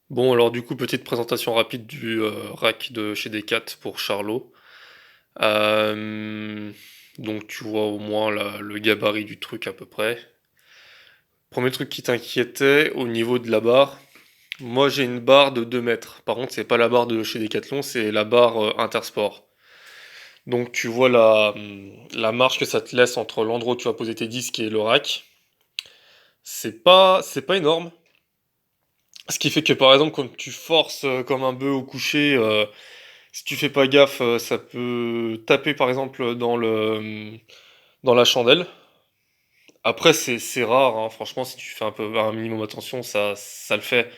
Bon, alors du coup, petite présentation rapide du rack de chez Decat pour Charlot. Euh, donc tu vois au moins le gabarit du truc à peu près. Premier truc qui t'inquiétait au niveau de la barre. Moi j'ai une barre de 2 mètres. Par contre, c'est pas la barre de chez Decathlon, c'est la barre Intersport. Donc tu vois la marge que ça te laisse entre l'endroit où tu vas poser tes disques et le rack. C'est pas énorme. Ce qui fait que par exemple quand tu forces comme un bœuf au coucher, si tu fais pas gaffe, ça peut taper par exemple dans la chandelle. Après c'est rare, hein, franchement si tu fais un minimum attention, ça le fait.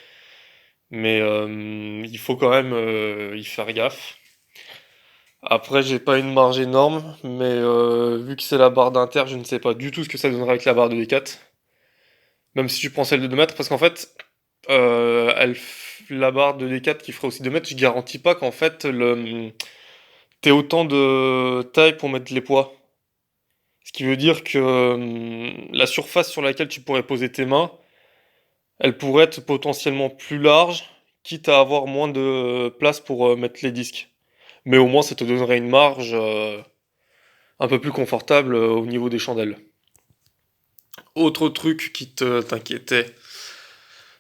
Mais il faut quand même y faire gaffe. Après j'ai pas une marge énorme, mais vu que c'est la barre d'Inter, je ne sais pas du tout ce que ça donnerait avec la barre de D4. Même si tu prends celle de 2 mètres, parce qu'en fait, la barre de D4 qui ferait aussi 2 mètres, je garantis pas qu'en fait t'aies autant de taille pour mettre les poids. Ce qui veut dire que la surface sur laquelle tu pourrais poser tes mains, elle pourrait être potentiellement plus large, quitte à avoir moins de place pour mettre les disques. Mais au moins, ça te donnerait une marge un peu plus confortable au niveau des chandelles. Autre truc qui t'inquiétait,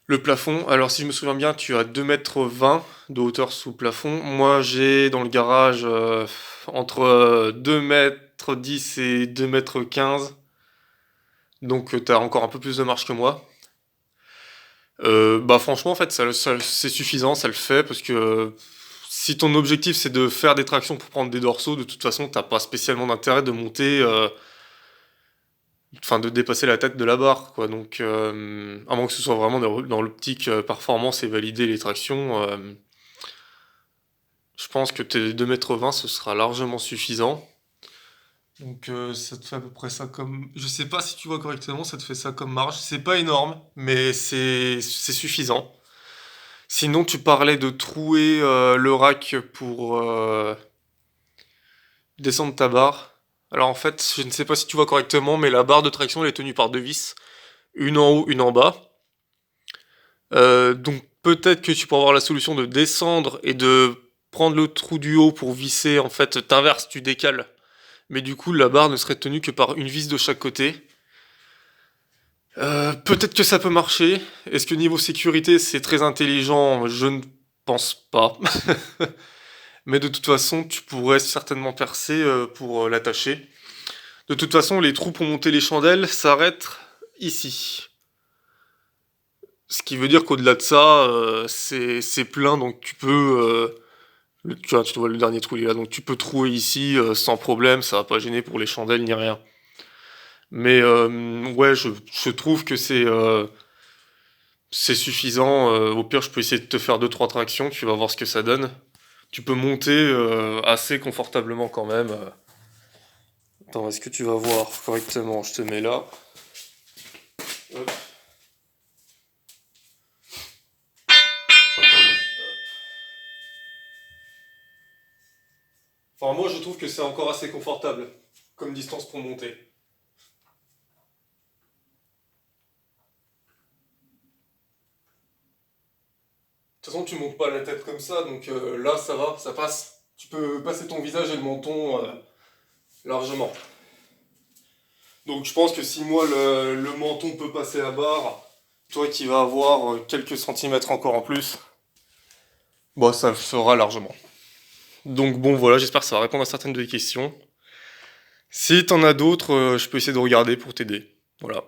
le plafond. Alors, si je me souviens bien, tu as 2,20 m de hauteur sous plafond. Moi, j'ai dans le garage entre 2,10 m et 2,15 m. Donc, tu as encore un peu plus de marge que moi. Bah franchement en fait c'est suffisant, ça le fait parce que si ton objectif c'est de faire des tractions pour prendre des dorsaux, de toute façon t'as pas spécialement d'intérêt de monter, enfin de dépasser la tête de la barre quoi. Donc à moins que ce soit vraiment dans l'optique performance et valider les tractions, je pense que tes 2,20 m ce sera largement suffisant. Donc ça te fait à peu près ça comme... Je sais pas si tu vois correctement, ça te fait ça comme marge. C'est pas énorme, mais c'est suffisant. Sinon, tu parlais de trouer le rack pour descendre ta barre. Alors en fait, je ne sais pas si tu vois correctement, mais la barre de traction elle est tenue par deux vis, une en haut, une en bas. Donc peut-être que tu peux avoir la solution de descendre et de prendre le trou du haut pour visser. En fait, t'inverses, tu décales. Mais du coup, la barre ne serait tenue que par une vis de chaque côté. Peut-être que ça peut marcher. Est-ce que niveau sécurité c'est très intelligent? Je ne pense pas. Mais de toute façon, tu pourrais certainement percer pour l'attacher. De toute façon, les trous pour monter les chandelles s'arrêtent ici. Ce qui veut dire qu'au-delà de ça, c'est plein, donc tu peux... tu vois, le dernier trou, il est là, donc tu peux trouer ici sans problème, ça va pas gêner pour les chandelles ni rien. Mais ouais, je trouve que c'est suffisant. Au pire, je peux essayer de te faire deux trois tractions, tu vas voir ce que ça donne. Tu peux monter assez confortablement quand même. Attends, est-ce que tu vas voir correctement? Je te mets là. Hop. Enfin, moi, je trouve que c'est encore assez confortable comme distance pour monter. De toute façon, tu montes pas la tête comme ça, donc là, ça va, ça passe. Tu peux passer ton visage et le menton largement. Donc, je pense que si moi, le menton peut passer la barre, toi qui vas avoir quelques centimètres encore en plus, bon, ça le fera largement. Donc bon, voilà, j'espère que ça va répondre à certaines de tes questions. Si t'en as d'autres, je peux essayer de regarder pour t'aider. Voilà.